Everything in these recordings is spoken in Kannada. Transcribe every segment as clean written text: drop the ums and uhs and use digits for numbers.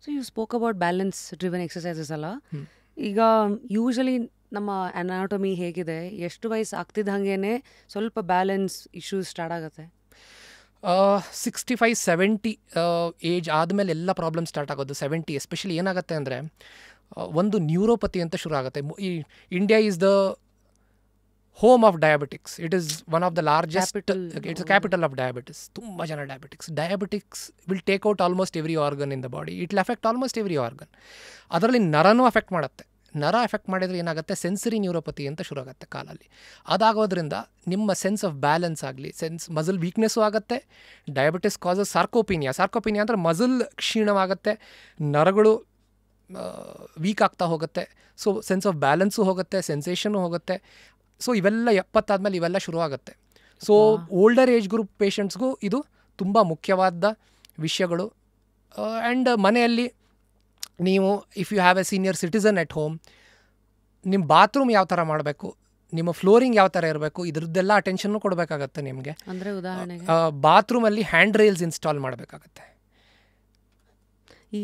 So you spoke about balance driven exercises ಅಲ್ಲ. ಈಗ ಯೂಶಲಿ ನಮ್ಮ ಅನಾಟಮಿ ಹೇಗಿದೆ, ಎಷ್ಟು ವಯಸ್ಸು ಆಗ್ತಿದ್ದಂಗೆ ಸ್ವಲ್ಪ ಬ್ಯಾಲೆನ್ಸ್ ಇಶ್ಯೂಸ್ ಸ್ಟಾರ್ಟ್ ಆಗುತ್ತೆ? 65-70 ಏಜ್ ಆದಮೇಲೆ ಎಲ್ಲ ಪ್ರಾಬ್ಲಮ್ ಸ್ಟಾರ್ಟ್ ಆಗೋದು. 70 ಎಸ್ಪೆಷಲಿ ಏನಾಗುತ್ತೆ ಅಂದರೆ ಒಂದು ನ್ಯೂರೋಪತಿ ಅಂತ ಶುರು ಆಗುತ್ತೆ. ಈ India is the home of diabetics. It is one of the largest, it's capital of diabetes. ತುಂಬ ಜನ diabetics will take out almost every organ in the body. It will affect almost every organ. ಅದರಲ್ಲಿ ನರನೂ ಅಫೆಕ್ಟ್ ಮಾಡುತ್ತೆ. ನರ ಎಫೆಕ್ಟ್ ಮಾಡಿದರೆ ಏನಾಗುತ್ತೆ, ಸೆನ್ಸರಿ ನ್ಯೂರೋಪತಿ ಅಂತ ಶುರು ಆಗುತ್ತೆ ಕಾಲಲ್ಲಿ. ಅದಾಗೋದ್ರಿಂದ ನಿಮ್ಮ ಸೆನ್ಸ್ ಆಫ್ ಬ್ಯಾಲೆನ್ಸ್ ಆಗಲಿ, ಮಸಲ್ ವೀಕ್ನೆಸ್ಸು ಆಗುತ್ತೆ. ಡಯಾಬಿಟಿಸ್ ಕಾಸಸ್ ಸಾರ್ಕೋಪಿನಿಯಾ ಅಂದರೆ ಮಸಲ್ ಕ್ಷೀಣವಾಗುತ್ತೆ, ನರಗಳು ವೀಕ್ ಆಗ್ತಾ ಹೋಗುತ್ತೆ. ಸೊ ಸೆನ್ಸ್ ಆಫ್ ಬ್ಯಾಲೆನ್ಸು ಹೋಗುತ್ತೆ, ಸೆನ್ಸೇಷನ್ನು ಹೋಗುತ್ತೆ. ಸೊ ಇವೆಲ್ಲ 70 ಆದಮೇಲೆ ಇವೆಲ್ಲ ಶುರುವಾಗುತ್ತೆ. ಸೊ ಓಲ್ಡರ್ ಏಜ್ ಗ್ರೂಪ್ ಪೇಷಂಟ್ಸ್ಗೂ ಇದು ತುಂಬ ಮುಖ್ಯವಾದ ವಿಷಯಗಳು. ಆ್ಯಂಡ್ ಮನೆಯಲ್ಲಿ ನೀವು if you have a senior citizen at home, ನಿಮ್ಮ ಬಾತ್ರೂಮ್ ಯಾವ ಥರ ಮಾಡಬೇಕು, ನಿಮ್ಮ ಫ್ಲೋರಿಂಗ್ ಯಾವ ಥರ ಇರಬೇಕು, ಇದ್ರದ್ದೆಲ್ಲ ಅಟೆನ್ಷನ್ನು ಕೊಡಬೇಕಾಗತ್ತೆ ನಿಮಗೆ. ಅಂದರೆ ಉದಾಹರಣೆಗೆ ಬಾತ್ರೂಮಲ್ಲಿ ಹ್ಯಾಂಡ್ ರೈಲ್ಸ್ ಇನ್ಸ್ಟಾಲ್ ಮಾಡಬೇಕಾಗತ್ತೆ. ಈ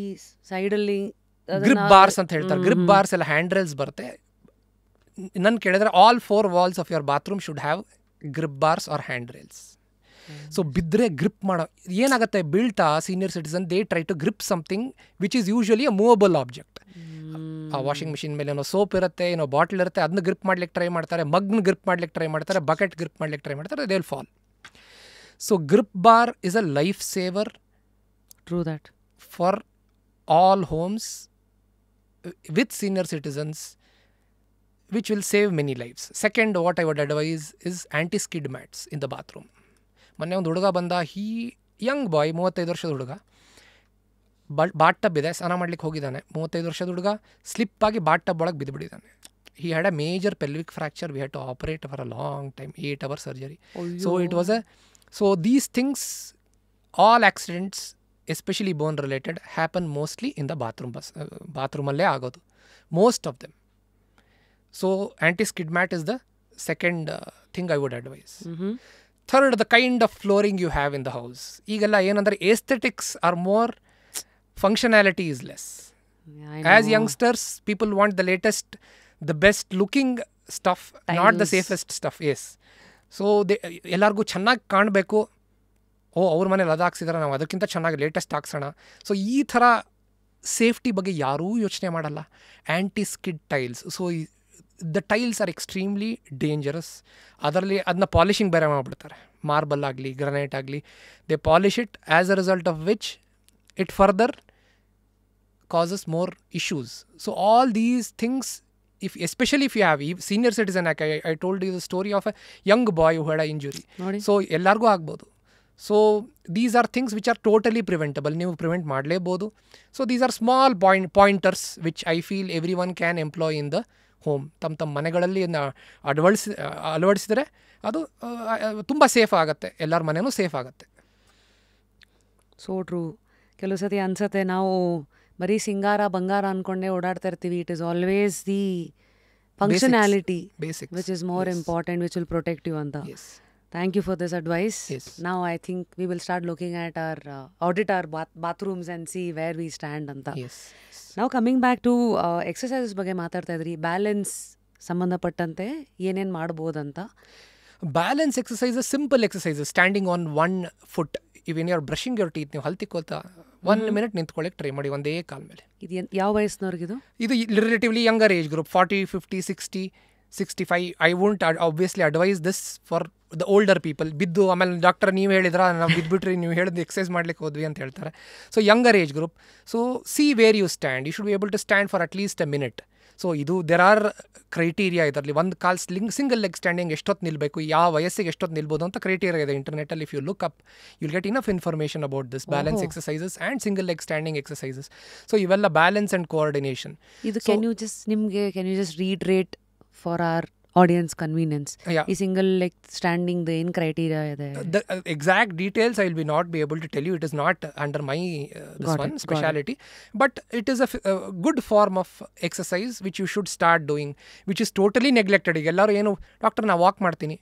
ಸೈಡಲ್ಲಿ ಗ್ರಿಪ್ ಬಾರ್ಸ್ ಅಂತ ಹೇಳ್ತಾರೆ. ಗ್ರಿಪ್ ಬಾರ್ಸ್ ಎಲ್ಲ ಹ್ಯಾಂಡ್ ರೈಲ್ಸ್ ಬರುತ್ತೆ. ನನ್ನ ಕೇಳಿದ್ರೆ all 4 walls of your bathroom should have grip bars or hand rails. So ಬಿದ್ದರೆ ಗ್ರಿಪ್ ಮಾಡೋ ಏನಾಗುತ್ತೆ, ಬೀಳ್ತಾ senior citizen they try to grip something which is usually a movable object. ಆ ವಾಷಿಂಗ್ ಮಿಷಿನ್ ಮೇಲೆ ಏನೋ ಸೋಪ್ ಇರುತ್ತೆ, ಏನೋ ಬಾಟ್ಲ್ ಇರುತ್ತೆ, ಅದನ್ನ ಗ್ರಿಪ್ ಮಾಡ್ಲಿಕ್ಕೆ ಟ್ರೈ ಮಾಡ್ತಾರೆ, ಮಗ್ನ ಗ್ರಿಪ್ ಮಾಡ್ಲಿಕ್ಕೆ ಟ್ರೈ ಮಾಡ್ತಾರೆ, ಬಕೆಟ್ ಗ್ರಿಪ್ ಮಾಡ್ಲಿಕ್ಕೆ ಟ್ರೈ ಮಾಡ್ತಾರೆ, they will fall. So grip bar is a life saver. True that. For all homes with senior citizens, which will save many lives. Second, what I would advise is anti-skid mats in the bathroom. ಮೊನ್ನೆ ಒಂದು ಹುಡುಗ ಬಂದ, ಯಂಗ್ ಬಾಯ್, 35 ವರ್ಷದ ಹುಡುಗ, ಬಾಟ್ ಟಬ್ ಇದೆ, ಸ್ನಾನ ಮಾಡ್ಲಿಕ್ಕೆ ಹೋಗಿದ್ದಾನೆ. 35 ವರ್ಷದ ಹುಡುಗ ಸ್ಲಿಪ್ಪಾಗಿ ಬಾಟ್ ಟಬ್ ಒಳಗೆ ಬಿದ್ದುಬಿಟ್ಟಿದ್ದಾನೆ. he had a major pelvic fracture. We had to operate for a long time, 8-hour surgery. So it was so these things, all accidents especially bone related happen mostly in the ಬಾತ್ರೂಮಲ್ಲೇ ಆಗೋದು, most of them. So anti skid mat is the second thing I would advise. Third, the kind of flooring you have in the house. ಈಗೆಲ್ಲ ಏನಂದರೆ aesthetics are more, functionality is less. As youngsters people want the latest, the best looking stuff, not the safest stuff. Yes. So ಎಲ್ಲರಿಗೂ ಚೆನ್ನಾಗಿ ಕಾಣಬೇಕು. ಅವ್ರ ಮನೇಲಿ ಅದು ಹಾಕ್ಸಿದ್ರೆ ನಾವು ಅದಕ್ಕಿಂತ ಚೆನ್ನಾಗಿ ಲೇಟೆಸ್ಟ್ ಹಾಕ್ಸೋಣ. ಸೊ ಈ ಥರ ಸೇಫ್ಟಿ ಬಗ್ಗೆ ಯಾರೂ ಯೋಚನೆ ಮಾಡಲ್ಲ. Anti skid tiles. So the tiles are extremely dangerous. ಅದರಲ್ಲಿ ಅದನ್ನ ಪಾಲಿಷಿಂಗ್ ಬೇರೆ ಮಾಡಿಬಿಡ್ತಾರೆ. ಮಾರ್ಬಲ್ ಆಗಲಿ, ಗ್ರನೈಟ್ ಆಗಲಿ, they polish it, as a result of which it further causes more issues. So all these things, especially if you have senior citizen, like I told you the story of a young boy who had an injury. So ಎಲ್ಲರಿಗೂ ಆಗ್ಬೋದು. So these are things which are totally preventable. ನೀವು ಪ್ರಿವೆಂಟ್ ಮಾಡಲೇಬೋದು. So these are small pointers which I feel every one can employ in the home. ತಮ್ಮ ಮನೆಗಳಲ್ಲಿ ಅಳವಡಿಸಿದರೆ ಅದು ತುಂಬ ಸೇಫ್ ಆಗುತ್ತೆ, ಎಲ್ಲರ ಮನೆಯೂ ಸೇಫ್ ಆಗುತ್ತೆ. So true. ಕೆಲವು ಸತಿ ಅನ್ಸತ್ತೆ ನಾವು ಬರೀ ಸಿಂಗಾರ ಬಂಗಾರ ಅಂದ್ಕೊಂಡೇ ಓಡಾಡ್ತಾ ಇರ್ತೀವಿ. It is always the functionality which is more important, which will protect you ಅಂತ. Thank you for this advice. Yes. Now I think we will start looking at our audit our bathrooms and see where we stand anta. Yes. Now coming back to exercises ಬಗ್ಗೆ ಮಾತಾಡ್ತಾ ಇದ್ರಿ. ಬ್ಯಾಲೆನ್ಸ್ ಸಂಬಂಧಪಟ್ಟಂತೆ ಏನೇನು ಮಾಡ್ಬೋದು ಅಂತ. Balance exercises, simple exercises, standing on 1 foot. Even you are brushing your teeth, ನೀವು ಹಲ್ತಿಕೋತಾ 1 minute ನಿಂತ್ಕೊಳ್ಳಿಕ್ಕೆ ಟ್ರೈ ಮಾಡಿ ಒಂದೇ ಕಾಲ ಮೇಲೆ. ಇದು ಯಾವ ವಯಸ್ಸಿನವ್ರಿಗಿದು? ಇದು relatively younger age group, 40, 50, 60, 65. I won't obviously advise this for the older people. ಬಿದ್ದು ಆಮೇಲೆ ಡಾಕ್ಟರ್ ನೀವು ಹೇಳಿದ್ರೆ ನಾವು ಬಿದ್ದುಬಿಟ್ರಿ, ನೀವು ಹೇಳಿದ್ದು ಎಕ್ಸಸೈಸ್ ಮಾಡ್ಲಿಕ್ಕೆ ಹೋದ್ವಿ ಅಂತ ಹೇಳ್ತಾರೆ. So younger age group. So see where you stand. You should be able to stand for at least a minute. So ಇದು ದೆರ್ ಆರ್ ಕ್ರೈಟೀರಿಯಾ ಇದರಲ್ಲಿ. ಒಂದು ಕಾಲ್ ಸಿಂಗಲ್ ಲೆಗ್ ಸ್ಟ್ಯಾಂಡಿಂಗ್ ಎಷ್ಟೊತ್ತು ನಿಲ್ಲಬೇಕು, ಯಾವ ವಯಸ್ಸಿಗೆ ಎಷ್ಟೊತ್ತು ನಿಲ್ಬೋದು ಅಂತ ಕ್ರೈಟೀರಿಯಾ ಇದೆ ಇಂಟರ್ನೆಟಲ್ಲಿ. If you look up you'll get enough information about this balance exercises and single leg standing exercises. So ಇವೆಲ್ಲ ಬ್ಯಾಲೆನ್ಸ್ ಆ್ಯಂಡ್ ಕೋಆರ್ಡಿನೇಷನ್. ಇದು can you just reiterate for our audience convenience? Yeah. ಈ single leg standing the in criteria ಇದೆ. The exact details I will not be able to tell you. It is not under my speciality. But it is a good form of exercise which you should start doing, which is totally neglected. ಈಗ ಎಲ್ಲರೂ ಏನು, ಡಾಕ್ಟರ್ ನಾ ವಾಕ್ ಮಾಡ್ತೀನಿ.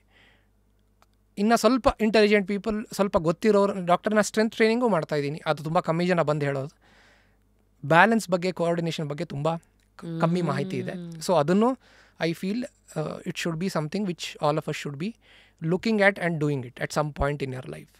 ಇನ್ನು ಸ್ವಲ್ಪ ಇಂಟೆಲಿಜೆಂಟ್ ಪೀಪಲ್, ಸ್ವಲ್ಪ ಗೊತ್ತಿರೋರು, ಡಾಕ್ಟರ್ ನಾ ಸ್ಟ್ರೆಂತ್ ಟ್ರೈನಿಂಗು ಮಾಡ್ತಾಯಿದ್ದೀನಿ. ಅದು ತುಂಬ ಕಮ್ಮಿ ಜನ ಬಂದು ಹೇಳೋದು. ಬ್ಯಾಲೆನ್ಸ್ ಬಗ್ಗೆ, ಕೋಆರ್ಡಿನೇಷನ್ ಬಗ್ಗೆ ತುಂಬ ಕಮ್ಮಿ ಮಾಹಿತಿ ಇದೆ. ಸೊ ಅದನ್ನು I feel it should be something which all of us should be looking at and doing it at some point in your life.